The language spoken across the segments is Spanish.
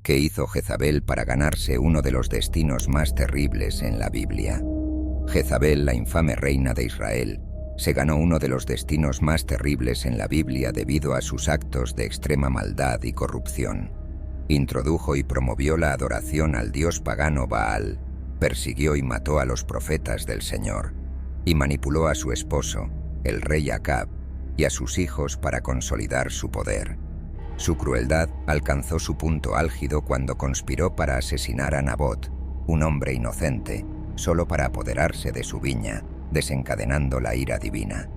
¿Qué hizo Jezabel para ganarse uno de los destinos más terribles en la Biblia? Jezabel, la infame reina de Israel, se ganó uno de los destinos más terribles en la Biblia debido a sus actos de extrema maldad y corrupción. Introdujo y promovió la adoración al dios pagano Baal, persiguió y mató a los profetas del Señor, y manipuló a su esposo, el rey Acab, y a sus hijos para consolidar su poder. Su crueldad alcanzó su punto álgido cuando conspiró para asesinar a Nabot, un hombre inocente, solo para apoderarse de su viña, desencadenando la ira divina.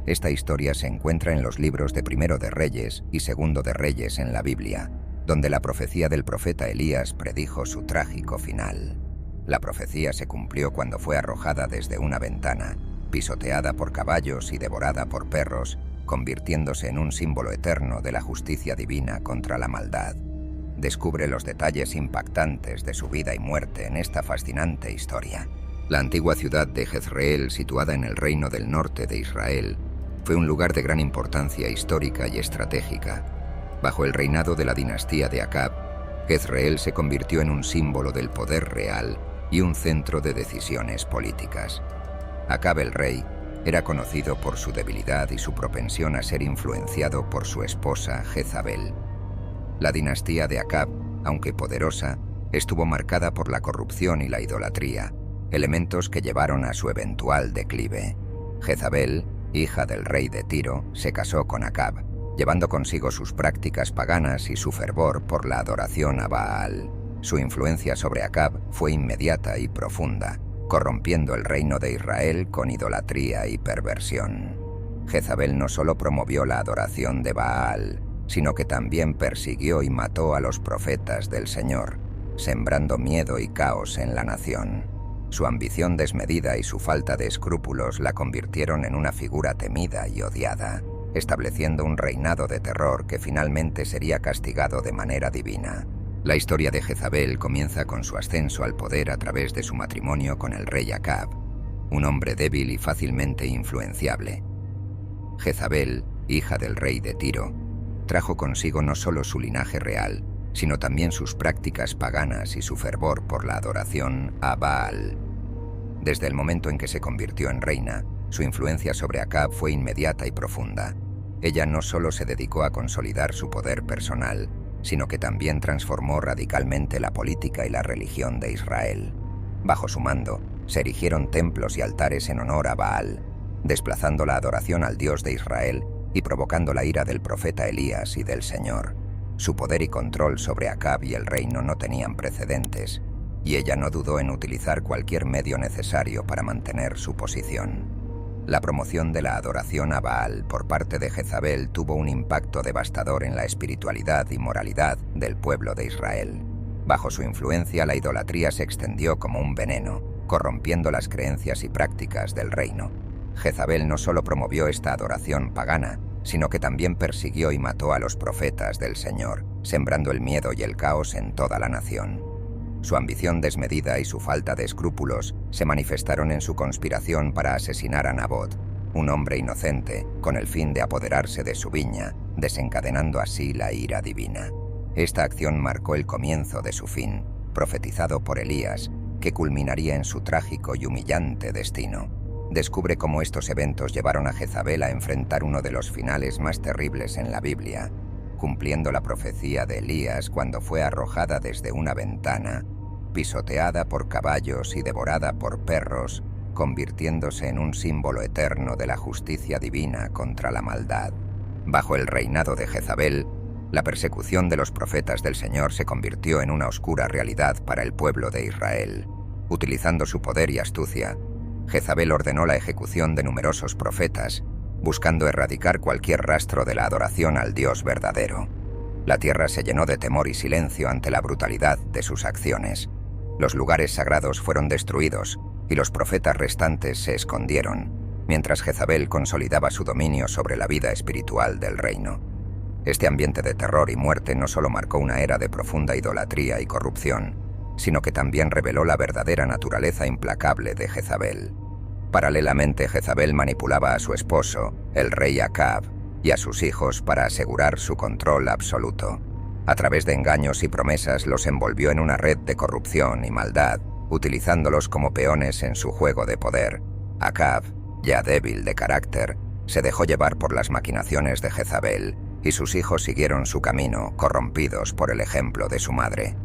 Esta historia se encuentra en los libros de Primero de Reyes y Segundo de Reyes en la Biblia, donde la profecía del profeta Elías predijo su trágico final. La profecía se cumplió cuando fue arrojada desde una ventana, pisoteada por caballos y devorada por perros, convirtiéndose en un símbolo eterno de la justicia divina contra la maldad. Descubre los detalles impactantes de su vida y muerte en esta fascinante historia. La antigua ciudad de Jezreel, situada en el reino del norte de Israel, fue un lugar de gran importancia histórica y estratégica. Bajo el reinado de la dinastía de Acab, Jezreel se convirtió en un símbolo del poder real y un centro de decisiones políticas. Acab el rey era conocido por su debilidad y su propensión a ser influenciado por su esposa Jezabel. La dinastía de Acab, aunque poderosa, estuvo marcada por la corrupción y la idolatría, elementos que llevaron a su eventual declive. Jezabel, hija del rey de Tiro, se casó con Acab, llevando consigo sus prácticas paganas y su fervor por la adoración a Baal. Su influencia sobre Acab fue inmediata y profunda, corrompiendo el reino de Israel con idolatría y perversión. Jezabel no solo promovió la adoración de Baal, sino que también persiguió y mató a los profetas del Señor, sembrando miedo y caos en la nación. Su ambición desmedida y su falta de escrúpulos la convirtieron en una figura temida y odiada, estableciendo un reinado de terror que finalmente sería castigado de manera divina. La historia de Jezabel comienza con su ascenso al poder a través de su matrimonio con el rey Acab, un hombre débil y fácilmente influenciable. Jezabel, hija del rey de Tiro, trajo consigo no solo su linaje real, sino también sus prácticas paganas y su fervor por la adoración a Baal. Desde el momento en que se convirtió en reina, su influencia sobre Acab fue inmediata y profunda. Ella no solo se dedicó a consolidar su poder personal, sino que también transformó radicalmente la política y la religión de Israel. Bajo su mando, se erigieron templos y altares en honor a Baal, desplazando la adoración al Dios de Israel y provocando la ira del profeta Elías y del Señor. Su poder y control sobre Acab y el reino no tenían precedentes, y ella no dudó en utilizar cualquier medio necesario para mantener su posición. La promoción de la adoración a Baal por parte de Jezabel tuvo un impacto devastador en la espiritualidad y moralidad del pueblo de Israel. Bajo su influencia, la idolatría se extendió como un veneno, corrompiendo las creencias y prácticas del reino. Jezabel no solo promovió esta adoración pagana, sino que también persiguió y mató a los profetas del Señor, sembrando el miedo y el caos en toda la nación. Su ambición desmedida y su falta de escrúpulos se manifestaron en su conspiración para asesinar a Nabot, un hombre inocente, con el fin de apoderarse de su viña, desencadenando así la ira divina. Esta acción marcó el comienzo de su fin, profetizado por Elías, que culminaría en su trágico y humillante destino. Descubre cómo estos eventos llevaron a Jezabel a enfrentar uno de los finales más terribles en la Biblia, cumpliendo la profecía de Elías cuando fue arrojada desde una ventana, pisoteada por caballos y devorada por perros, convirtiéndose en un símbolo eterno de la justicia divina contra la maldad. Bajo el reinado de Jezabel, la persecución de los profetas del Señor se convirtió en una oscura realidad para el pueblo de Israel. Utilizando su poder y astucia, Jezabel ordenó la ejecución de numerosos profetas, buscando erradicar cualquier rastro de la adoración al Dios verdadero. La tierra se llenó de temor y silencio ante la brutalidad de sus acciones. Los lugares sagrados fueron destruidos y los profetas restantes se escondieron, mientras Jezabel consolidaba su dominio sobre la vida espiritual del reino. Este ambiente de terror y muerte no solo marcó una era de profunda idolatría y corrupción, sino que también reveló la verdadera naturaleza implacable de Jezabel. Paralelamente, Jezabel manipulaba a su esposo, el rey Acab, y a sus hijos para asegurar su control absoluto. A través de engaños y promesas los envolvió en una red de corrupción y maldad, utilizándolos como peones en su juego de poder. Acab, ya débil de carácter, se dejó llevar por las maquinaciones de Jezabel, y sus hijos siguieron su camino, corrompidos por el ejemplo de su madre.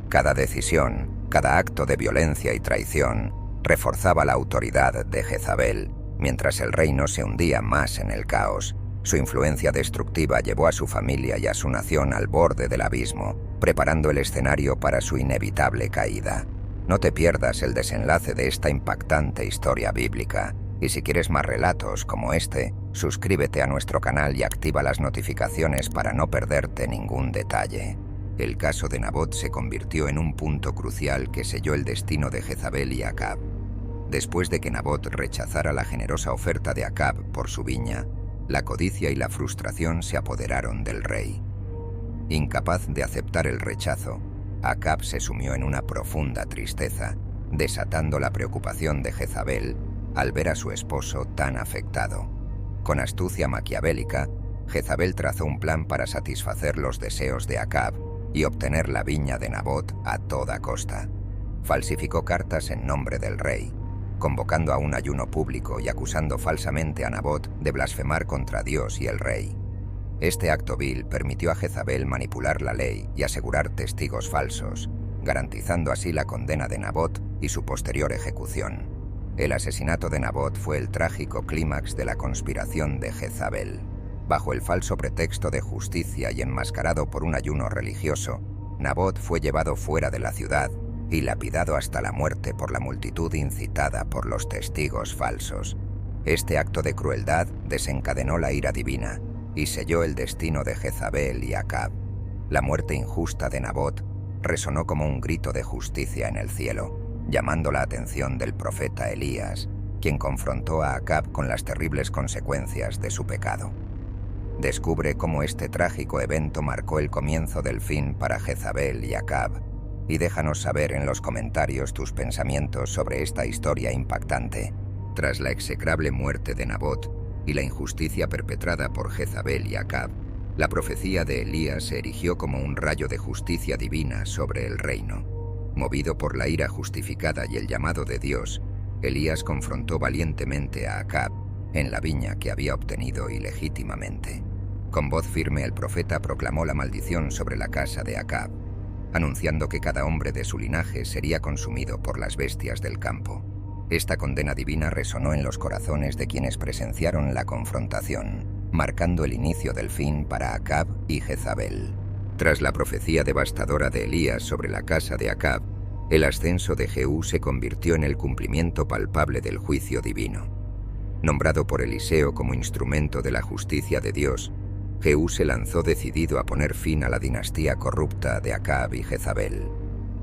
Cada decisión, cada acto de violencia y traición, reforzaba la autoridad de Jezabel, mientras el reino se hundía más en el caos. Su influencia destructiva llevó a su familia y a su nación al borde del abismo, preparando el escenario para su inevitable caída. No te pierdas el desenlace de esta impactante historia bíblica, y si quieres más relatos como este, suscríbete a nuestro canal y activa las notificaciones para no perderte ningún detalle. El caso de Nabot se convirtió en un punto crucial que selló el destino de Jezabel y Acab. Después de que Nabot rechazara la generosa oferta de Acab por su viña, la codicia y la frustración se apoderaron del rey. Incapaz de aceptar el rechazo, Acab se sumió en una profunda tristeza, desatando la preocupación de Jezabel al ver a su esposo tan afectado. Con astucia maquiavélica, Jezabel trazó un plan para satisfacer los deseos de Acab y obtener la viña de Nabot a toda costa. Falsificó cartas en nombre del rey, convocando a un ayuno público y acusando falsamente a Nabot de blasfemar contra Dios y el rey. Este acto vil permitió a Jezabel manipular la ley y asegurar testigos falsos, garantizando así la condena de Nabot y su posterior ejecución. El asesinato de Nabot fue el trágico clímax de la conspiración de Jezabel. Bajo el falso pretexto de justicia y enmascarado por un ayuno religioso, Nabot fue llevado fuera de la ciudad y lapidado hasta la muerte por la multitud incitada por los testigos falsos. Este acto de crueldad desencadenó la ira divina y selló el destino de Jezabel y Acab. La muerte injusta de Nabot resonó como un grito de justicia en el cielo, llamando la atención del profeta Elías, quien confrontó a Acab con las terribles consecuencias de su pecado. Descubre cómo este trágico evento marcó el comienzo del fin para Jezabel y Acab, y déjanos saber en los comentarios tus pensamientos sobre esta historia impactante. Tras la execrable muerte de Nabot y la injusticia perpetrada por Jezabel y Acab, la profecía de Elías se erigió como un rayo de justicia divina sobre el reino. Movido por la ira justificada y el llamado de Dios, Elías confrontó valientemente a Acab en la viña que había obtenido ilegítimamente. Con voz firme el profeta proclamó la maldición sobre la casa de Acab, anunciando que cada hombre de su linaje sería consumido por las bestias del campo. Esta condena divina resonó en los corazones de quienes presenciaron la confrontación, marcando el inicio del fin para Acab y Jezabel. Tras la profecía devastadora de Elías sobre la casa de Acab, el ascenso de Jehú se convirtió en el cumplimiento palpable del juicio divino. Nombrado por Eliseo como instrumento de la justicia de Dios, Jehú se lanzó decidido a poner fin a la dinastía corrupta de Acab y Jezabel.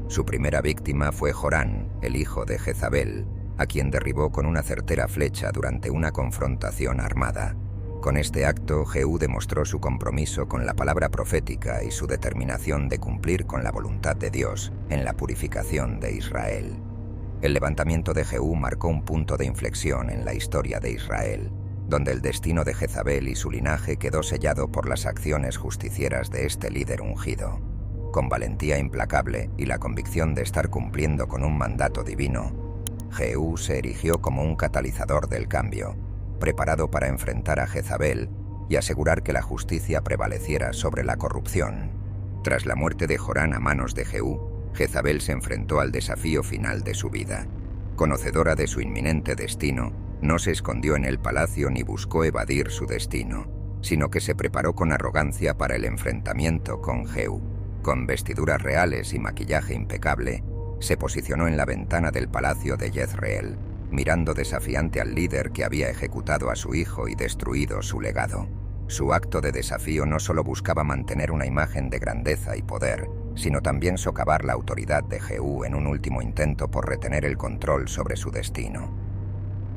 Su primera víctima fue Jorán, el hijo de Jezabel, a quien derribó con una certera flecha durante una confrontación armada. Con este acto, Jehú demostró su compromiso con la palabra profética y su determinación de cumplir con la voluntad de Dios en la purificación de Israel. El levantamiento de Jehú marcó un punto de inflexión en la historia de Israel, donde el destino de Jezabel y su linaje quedó sellado por las acciones justicieras de este líder ungido. Con valentía implacable y la convicción de estar cumpliendo con un mandato divino, Jehú se erigió como un catalizador del cambio, preparado para enfrentar a Jezabel y asegurar que la justicia prevaleciera sobre la corrupción. Tras la muerte de Jorán a manos de Jehú, Jezabel se enfrentó al desafío final de su vida. Conocedora de su inminente destino, no se escondió en el palacio ni buscó evadir su destino, sino que se preparó con arrogancia para el enfrentamiento con Jehú. Con vestiduras reales y maquillaje impecable, se posicionó en la ventana del palacio de Jezreel, mirando desafiante al líder que había ejecutado a su hijo y destruido su legado. Su acto de desafío no solo buscaba mantener una imagen de grandeza y poder, sino también socavar la autoridad de Jehú en un último intento por retener el control sobre su destino.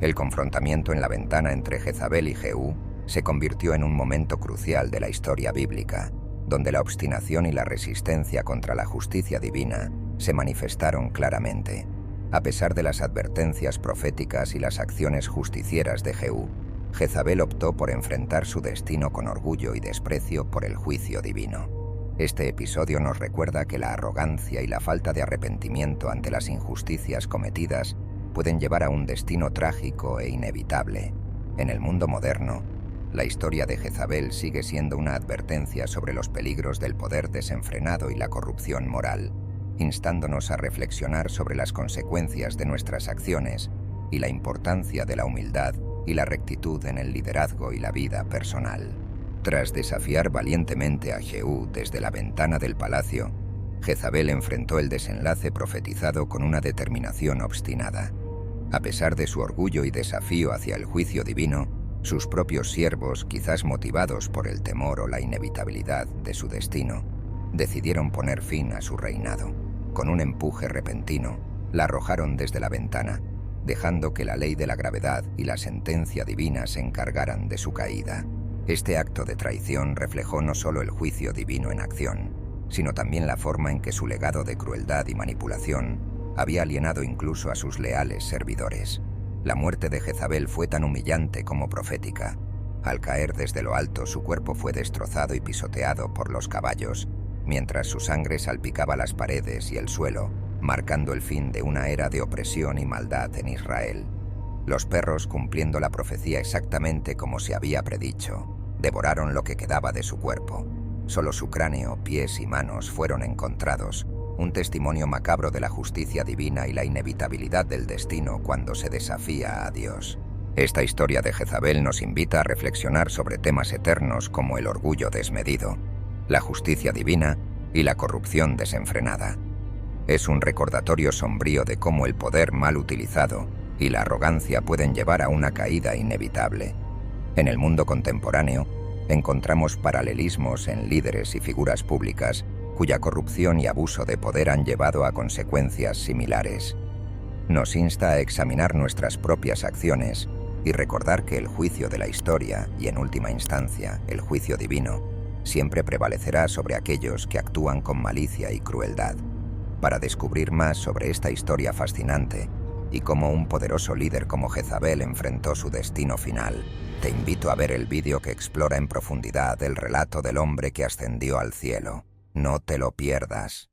El confrontamiento en la ventana entre Jezabel y Jehú se convirtió en un momento crucial de la historia bíblica, donde la obstinación y la resistencia contra la justicia divina se manifestaron claramente. A pesar de las advertencias proféticas y las acciones justicieras de Jehú, Jezabel optó por enfrentar su destino con orgullo y desprecio por el juicio divino. Este episodio nos recuerda que la arrogancia y la falta de arrepentimiento ante las injusticias cometidas pueden llevar a un destino trágico e inevitable. En el mundo moderno, la historia de Jezabel sigue siendo una advertencia sobre los peligros del poder desenfrenado y la corrupción moral, instándonos a reflexionar sobre las consecuencias de nuestras acciones y la importancia de la humildad y la rectitud en el liderazgo y la vida personal. Tras desafiar valientemente a Jehú desde la ventana del palacio, Jezabel enfrentó el desenlace profetizado con una determinación obstinada. A pesar de su orgullo y desafío hacia el juicio divino, sus propios siervos, quizás motivados por el temor o la inevitabilidad de su destino, decidieron poner fin a su reinado. Con un empuje repentino, la arrojaron desde la ventana, dejando que la ley de la gravedad y la sentencia divina se encargaran de su caída. Este acto de traición reflejó no solo el juicio divino en acción, sino también la forma en que su legado de crueldad y manipulación había alienado incluso a sus leales servidores. La muerte de Jezabel fue tan humillante como profética. Al caer desde lo alto, su cuerpo fue destrozado y pisoteado por los caballos, mientras su sangre salpicaba las paredes y el suelo, marcando el fin de una era de opresión y maldad en Israel. Los perros, cumpliendo la profecía exactamente como se había predicho, devoraron lo que quedaba de su cuerpo. Solo su cráneo, pies y manos fueron encontrados, un testimonio macabro de la justicia divina y la inevitabilidad del destino cuando se desafía a Dios. Esta historia de Jezabel nos invita a reflexionar sobre temas eternos como el orgullo desmedido, la justicia divina y la corrupción desenfrenada. Es un recordatorio sombrío de cómo el poder mal utilizado y la arrogancia pueden llevar a una caída inevitable. En el mundo contemporáneo, encontramos paralelismos en líderes y figuras públicas cuya corrupción y abuso de poder han llevado a consecuencias similares. Nos insta a examinar nuestras propias acciones y recordar que el juicio de la historia, y en última instancia, el juicio divino, siempre prevalecerá sobre aquellos que actúan con malicia y crueldad. Para descubrir más sobre esta historia fascinante y cómo un poderoso líder como Jezabel enfrentó su destino final, te invito a ver el vídeo que explora en profundidad el relato del hombre que ascendió al cielo. No te lo pierdas.